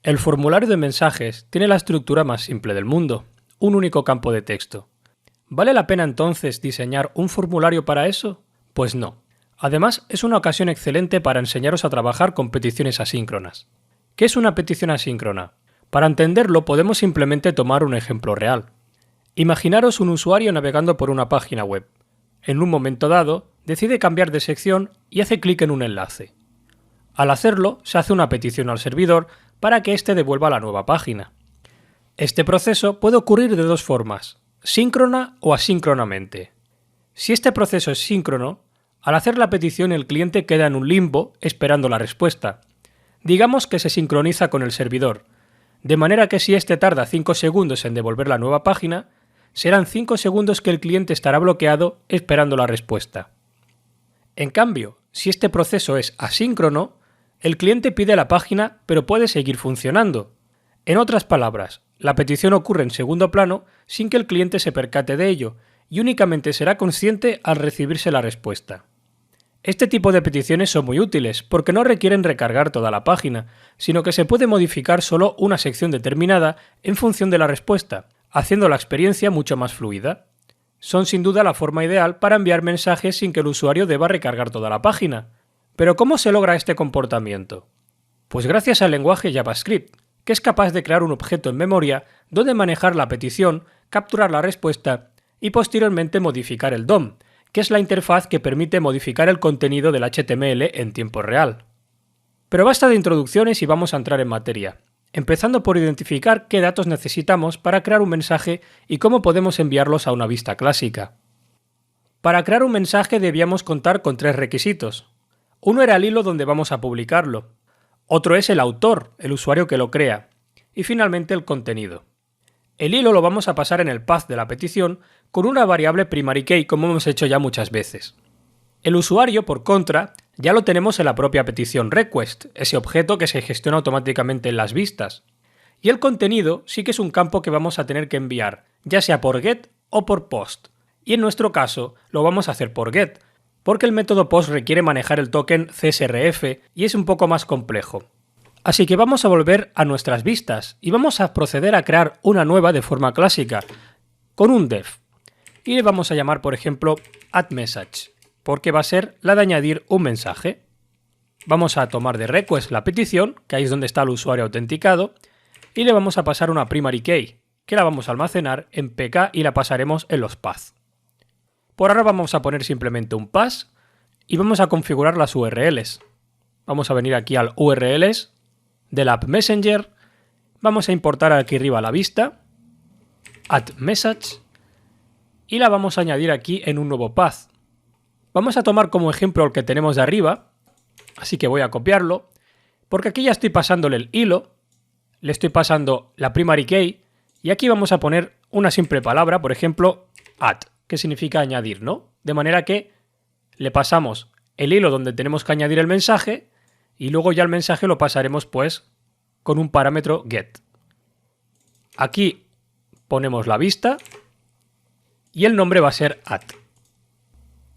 El formulario de mensajes tiene la estructura más simple del mundo, un único campo de texto. ¿Vale la pena entonces diseñar un formulario para eso? Pues no. Además, es una ocasión excelente para enseñaros a trabajar con peticiones asíncronas. ¿Qué es una petición asíncrona? Para entenderlo podemos simplemente tomar un ejemplo real. Imaginaros un usuario navegando por una página web. En un momento dado, decide cambiar de sección y hace clic en un enlace. Al hacerlo, se hace una petición al servidor para que éste devuelva la nueva página. Este proceso puede ocurrir de dos formas, síncrona o asíncronamente. Si este proceso es síncrono, al hacer la petición el cliente queda en un limbo esperando la respuesta. Digamos que se sincroniza con el servidor, de manera que si éste tarda 5 segundos en devolver la nueva página, serán 5 segundos que el cliente estará bloqueado esperando la respuesta. En cambio, si este proceso es asíncrono, el cliente pide la página pero puede seguir funcionando. En otras palabras, la petición ocurre en segundo plano sin que el cliente se percate de ello y únicamente será consciente al recibirse la respuesta. Este tipo de peticiones son muy útiles porque no requieren recargar toda la página, sino que se puede modificar solo una sección determinada en función de la respuesta, haciendo la experiencia mucho más fluida. Son sin duda la forma ideal para enviar mensajes sin que el usuario deba recargar toda la página. ¿Pero cómo se logra este comportamiento? Pues gracias al lenguaje JavaScript, que es capaz de crear un objeto en memoria donde manejar la petición, capturar la respuesta y posteriormente modificar el DOM, que es la interfaz que permite modificar el contenido del HTML en tiempo real. Pero basta de introducciones y vamos a entrar en materia, empezando por identificar qué datos necesitamos para crear un mensaje y cómo podemos enviarlos a una vista clásica. Para crear un mensaje debíamos contar con 3 requisitos. Uno era el hilo donde vamos a publicarlo, otro es el autor, el usuario que lo crea, y finalmente el contenido. El hilo lo vamos a pasar en el path de la petición con una variable primary key como hemos hecho ya muchas veces. El usuario, por contra, ya lo tenemos en la propia petición request, ese objeto que se gestiona automáticamente en las vistas. Y el contenido sí que es un campo que vamos a tener que enviar, ya sea por get o por post. Y en nuestro caso lo vamos a hacer por get, porque el método post requiere manejar el token CSRF y es un poco más complejo. Así que vamos a volver a nuestras vistas y vamos a proceder a crear una nueva de forma clásica, con un def. Y le vamos a llamar, por ejemplo, addMessage, porque va a ser la de añadir un mensaje. Vamos a tomar de request la petición, que ahí es donde está el usuario autenticado, y le vamos a pasar una primary key, que la vamos a almacenar en pk y la pasaremos en los paths. Por ahora vamos a poner simplemente un pass y vamos a configurar las URLs. Vamos a venir aquí al URLs del App Messenger, vamos a importar aquí arriba la vista, addMessage, y la vamos a añadir aquí en un nuevo path. Vamos a tomar como ejemplo el que tenemos de arriba, así que voy a copiarlo, porque aquí ya estoy pasándole el hilo, le estoy pasando la primary key, y aquí vamos a poner una simple palabra, por ejemplo, add, que significa añadir, ¿no? De manera que le pasamos el hilo donde tenemos que añadir el mensaje, y luego ya el mensaje lo pasaremos pues con un parámetro get. Aquí ponemos la vista y el nombre va a ser add.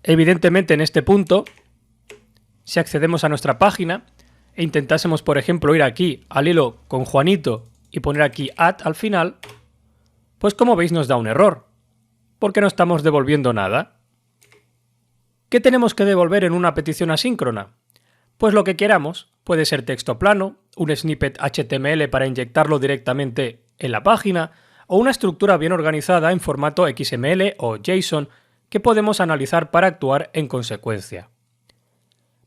Evidentemente en este punto, si accedemos a nuestra página e intentásemos por ejemplo ir aquí al hilo con Juanito y poner aquí add al final, pues como veis nos da un error, porque no estamos devolviendo nada. ¿Qué tenemos que devolver en una petición asíncrona? Pues lo que queramos, puede ser texto plano, un snippet HTML para inyectarlo directamente en la página, o una estructura bien organizada en formato XML o JSON que podemos analizar para actuar en consecuencia.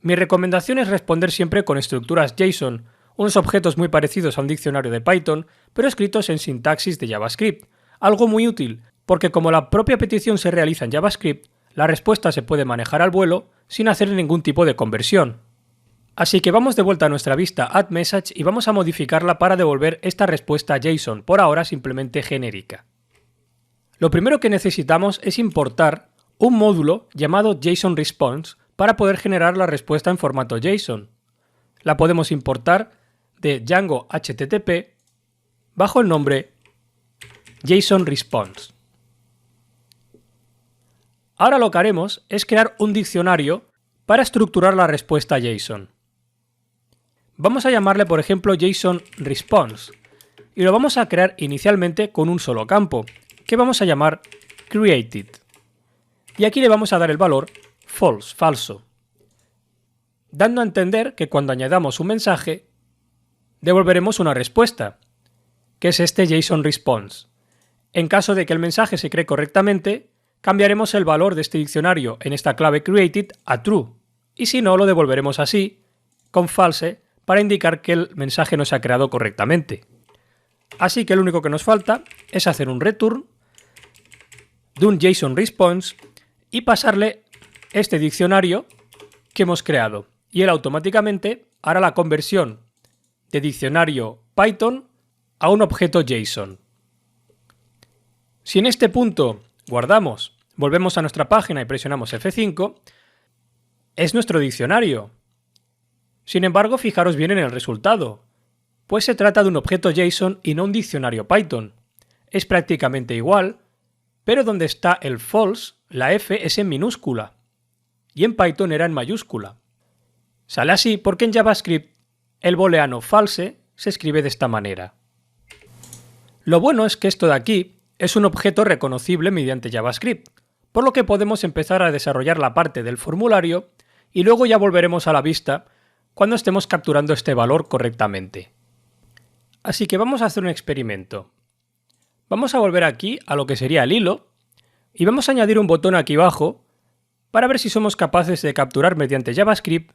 Mi recomendación es responder siempre con estructuras JSON, unos objetos muy parecidos a un diccionario de Python, pero escritos en sintaxis de JavaScript, algo muy útil, porque como la propia petición se realiza en JavaScript, la respuesta se puede manejar al vuelo sin hacer ningún tipo de conversión. Así que vamos de vuelta a nuestra vista addMessage y vamos a modificarla para devolver esta respuesta JSON, por ahora simplemente genérica. Lo primero que necesitamos es importar un módulo llamado JSON-Response para poder generar la respuesta en formato JSON. La podemos importar de Django HTTP bajo el nombre JSON-Response. Ahora lo que haremos es crear un diccionario para estructurar la respuesta JSON. Vamos a llamarle, por ejemplo, JSON Response, y lo vamos a crear inicialmente con un solo campo, que vamos a llamar created. Y aquí le vamos a dar el valor false, falso, dando a entender que cuando añadamos un mensaje, devolveremos una respuesta, que es este JSON Response. En caso de que el mensaje se cree correctamente, cambiaremos el valor de este diccionario en esta clave created a true, y si no, lo devolveremos así, con false, para indicar que el mensaje no se ha creado correctamente. Así que lo único que nos falta es hacer un return de un JSON Response y pasarle este diccionario que hemos creado, y él automáticamente hará la conversión de diccionario Python a un objeto JSON. Si en este punto guardamos, volvemos a nuestra página y presionamos F5, es nuestro diccionario. Sin embargo, fijaros bien en el resultado, pues se trata de un objeto JSON y no un diccionario Python. Es prácticamente igual, pero donde está el false, la F es en minúscula, y en Python era en mayúscula. Sale así porque en JavaScript el booleano false se escribe de esta manera. Lo bueno es que esto de aquí es un objeto reconocible mediante JavaScript, por lo que podemos empezar a desarrollar la parte del formulario y luego ya volveremos a la vista cuando estemos capturando este valor correctamente. Así que vamos a hacer un experimento. Vamos a volver aquí a lo que sería el hilo y vamos a añadir un botón aquí abajo para ver si somos capaces de capturar mediante JavaScript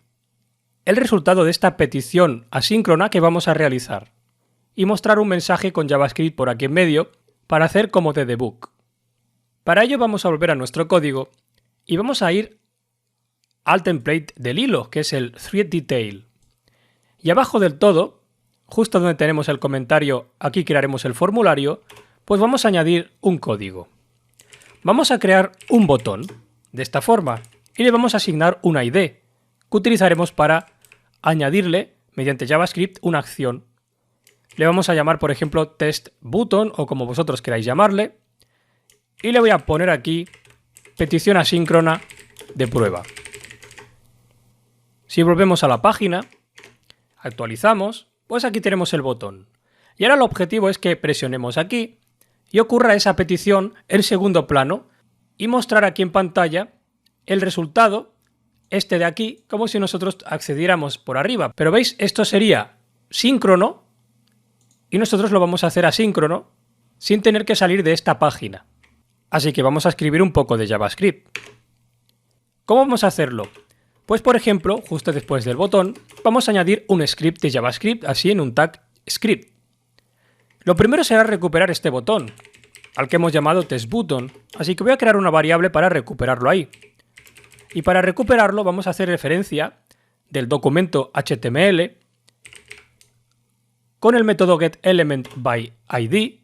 el resultado de esta petición asíncrona que vamos a realizar y mostrar un mensaje con JavaScript por aquí en medio para hacer como de debug. Para ello vamos a volver a nuestro código y vamos a ir al template del hilo, que es el thread detail. Y abajo del todo, justo donde tenemos el comentario, aquí crearemos el formulario, pues vamos a añadir un código. Vamos a crear un botón de esta forma y le vamos a asignar una ID que utilizaremos para añadirle mediante JavaScript una acción. Le vamos a llamar, por ejemplo, test button o como vosotros queráis llamarle, y le voy a poner aquí petición asíncrona de prueba. Si volvemos a la página, actualizamos, pues aquí tenemos el botón. Y ahora el objetivo es que presionemos aquí y ocurra esa petición en segundo plano y mostrar aquí en pantalla el resultado, este de aquí, como si nosotros accediéramos por arriba. Pero veis, esto sería síncrono y nosotros lo vamos a hacer asíncrono sin tener que salir de esta página. Así que vamos a escribir un poco de JavaScript. ¿Cómo vamos a hacerlo? Pues por ejemplo, justo después del botón, vamos a añadir un script de JavaScript, así en un tag script. Lo primero será recuperar este botón, al que hemos llamado testButton, así que voy a crear una variable para recuperarlo ahí. Y para recuperarlo vamos a hacer referencia del documento HTML con el método getElementById,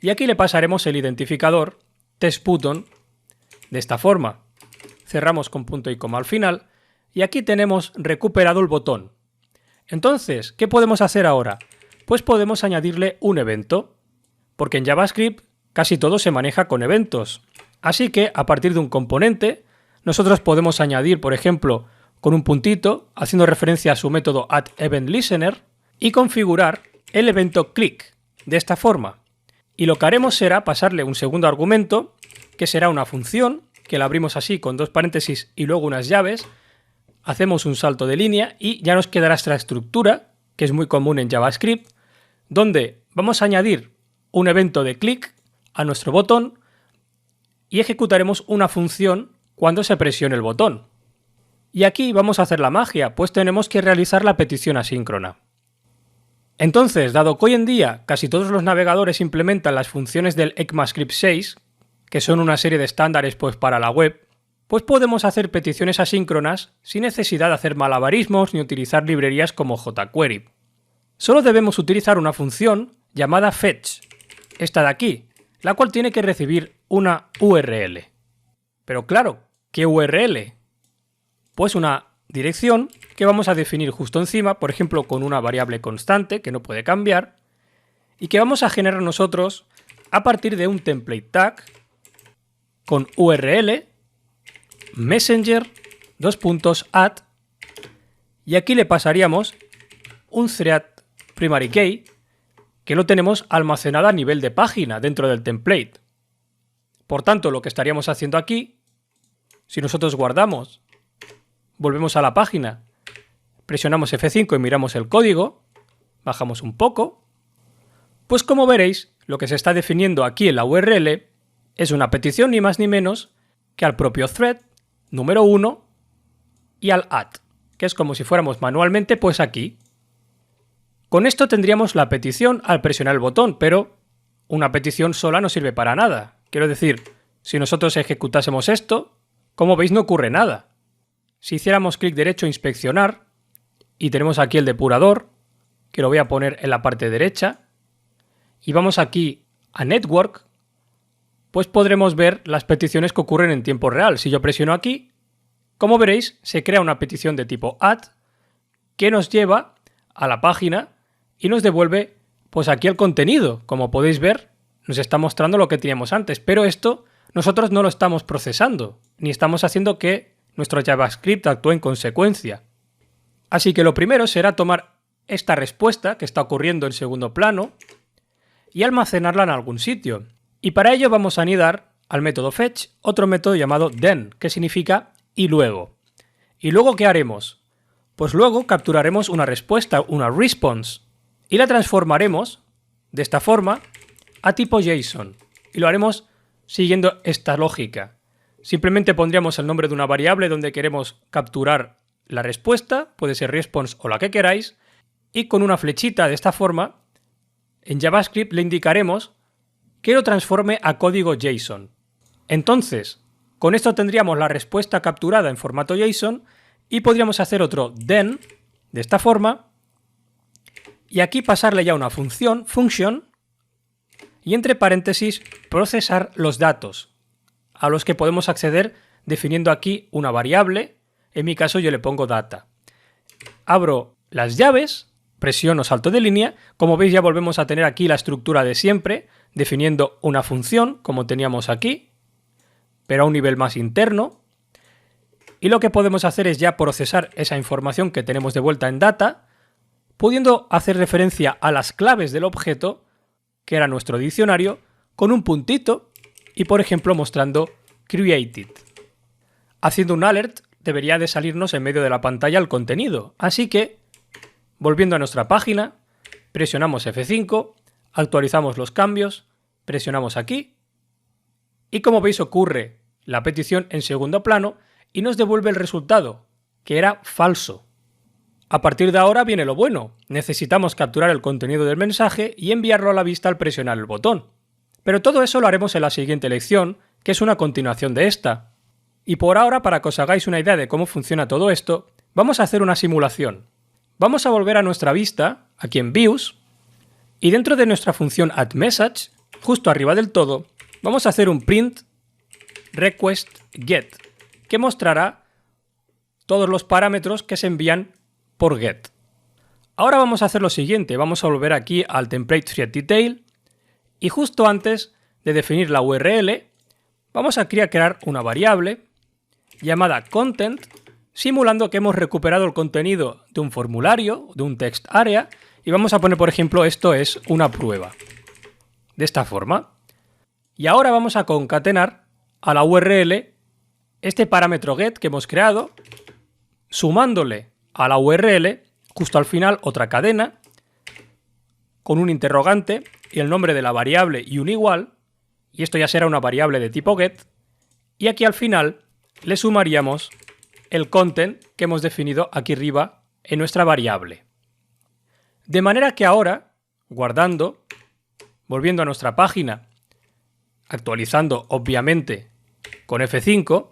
y aquí le pasaremos el identificador testButton de esta forma. Cerramos con punto y coma al final, y aquí tenemos recuperado el botón. Entonces, ¿qué podemos hacer ahora? Pues podemos añadirle un evento, porque en JavaScript casi todo se maneja con eventos. Así que, a partir de un componente, nosotros podemos añadir, por ejemplo, con un puntito, haciendo referencia a su método addEventListener, y configurar el evento click de esta forma. Y lo que haremos será pasarle un segundo argumento, que será una función, que la abrimos así con dos paréntesis y luego unas llaves, hacemos un salto de línea y ya nos quedará esta estructura, que es muy común en JavaScript, donde vamos a añadir un evento de click a nuestro botón y ejecutaremos una función cuando se presione el botón. Y aquí vamos a hacer la magia, pues tenemos que realizar la petición asíncrona. Entonces, dado que hoy en día casi todos los navegadores implementan las funciones del ECMAScript 6, que son una serie de estándares pues para la web, pues podemos hacer peticiones asíncronas sin necesidad de hacer malabarismos ni utilizar librerías como jQuery. Solo debemos utilizar una función llamada fetch, esta de aquí, la cual tiene que recibir una URL. Pero claro, ¿qué URL? Pues una dirección que vamos a definir justo encima, por ejemplo con una variable constante que no puede cambiar, y que vamos a generar nosotros a partir de un template tag con URL, messenger, add, y aquí le pasaríamos un thread primary key que lo tenemos almacenado a nivel de página dentro del template. Por tanto, lo que estaríamos haciendo aquí, si nosotros guardamos, volvemos a la página, presionamos F5 y miramos el código, bajamos un poco, pues como veréis, lo que se está definiendo aquí en la URL es una petición ni más ni menos que al propio thread número 1 y al add, que es como si fuéramos manualmente pues aquí. Con esto tendríamos la petición al presionar el botón, pero una petición sola no sirve para nada. Quiero decir, si nosotros ejecutásemos esto, como veis no ocurre nada. Si hiciéramos clic derecho inspeccionar, y tenemos aquí el depurador, que lo voy a poner en la parte derecha, y vamos aquí a Network, pues podremos ver las peticiones que ocurren en tiempo real. Si yo presiono aquí, como veréis, se crea una petición de tipo add que nos lleva a la página y nos devuelve pues aquí el contenido. Como podéis ver, nos está mostrando lo que teníamos antes, pero esto nosotros no lo estamos procesando, ni estamos haciendo que nuestro JavaScript actúe en consecuencia. Así que lo primero será tomar esta respuesta que está ocurriendo en segundo plano y almacenarla en algún sitio. Y para ello vamos a anidar al método fetch otro método llamado then, que significa y luego. ¿Y luego qué haremos? Pues luego capturaremos una respuesta, una response, y la transformaremos de esta forma a tipo JSON. Y lo haremos siguiendo esta lógica. Simplemente pondríamos el nombre de una variable donde queremos capturar la respuesta, puede ser response o la que queráis, y con una flechita de esta forma, en JavaScript le indicaremos que lo transforme a código JSON. Entonces, con esto tendríamos la respuesta capturada en formato JSON y podríamos hacer otro then de esta forma y aquí pasarle ya una función, function, y entre paréntesis procesar los datos a los que podemos acceder definiendo aquí una variable. En mi caso yo le pongo data. Abro las llaves, presiono salto de línea, como veis ya volvemos a tener aquí la estructura de siempre, definiendo una función como teníamos aquí, pero a un nivel más interno. Y lo que podemos hacer es ya procesar esa información que tenemos de vuelta en data, pudiendo hacer referencia a las claves del objeto, que era nuestro diccionario, con un puntito y por ejemplo mostrando created. Haciendo un alert debería de salirnos en medio de la pantalla el contenido, así que volviendo a nuestra página, presionamos F5, actualizamos los cambios, presionamos aquí y como veis ocurre la petición en segundo plano y nos devuelve el resultado, que era falso. A partir de ahora viene lo bueno, necesitamos capturar el contenido del mensaje y enviarlo a la vista al presionar el botón. Pero todo eso lo haremos en la siguiente lección, que es una continuación de esta. Y por ahora, para que os hagáis una idea de cómo funciona todo esto, vamos a hacer una simulación. Vamos a volver a nuestra vista, aquí en Views, y dentro de nuestra función addMessage, justo arriba del todo, vamos a hacer un print request get, que mostrará todos los parámetros que se envían por get. Ahora vamos a hacer lo siguiente, vamos a volver aquí al template threadDetail y justo antes de definir la URL, vamos a crear una variable llamada content, simulando que hemos recuperado el contenido de un formulario, de un text area, y vamos a poner, por ejemplo, esto es una prueba. De esta forma. Y ahora vamos a concatenar a la URL este parámetro get que hemos creado, sumándole a la URL, justo al final, otra cadena, con un interrogante y el nombre de la variable y un igual, y esto ya será una variable de tipo get, y aquí al final le sumaríamos el content que hemos definido aquí arriba en nuestra variable. De manera que ahora, guardando, volviendo a nuestra página, actualizando obviamente con F5,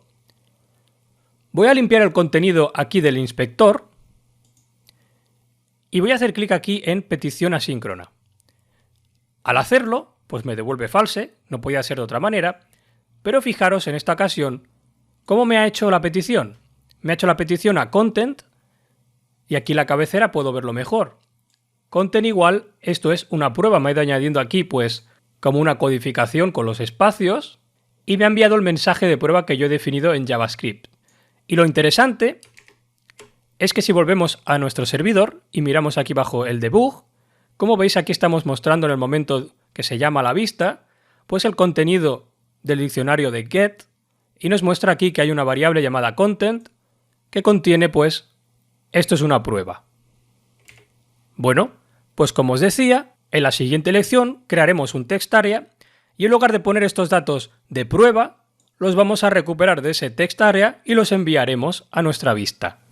voy a limpiar el contenido aquí del inspector y voy a hacer clic aquí en petición asíncrona. Al hacerlo, pues me devuelve false, no podía ser de otra manera, pero fijaros en esta ocasión cómo me ha hecho la petición. Me ha hecho la petición a content y aquí la cabecera puedo verlo mejor. Content igual, esto es una prueba, me ha ido añadiendo aquí pues como una codificación con los espacios y me ha enviado el mensaje de prueba que yo he definido en JavaScript. Y lo interesante es que si volvemos a nuestro servidor y miramos aquí abajo el debug, como veis aquí estamos mostrando en el momento que se llama la vista, pues el contenido del diccionario de get, y nos muestra aquí que hay una variable llamada content que contiene pues esto es una prueba. Bueno, pues como os decía, en la siguiente lección crearemos un text area y en lugar de poner estos datos de prueba, los vamos a recuperar de ese text area y los enviaremos a nuestra vista.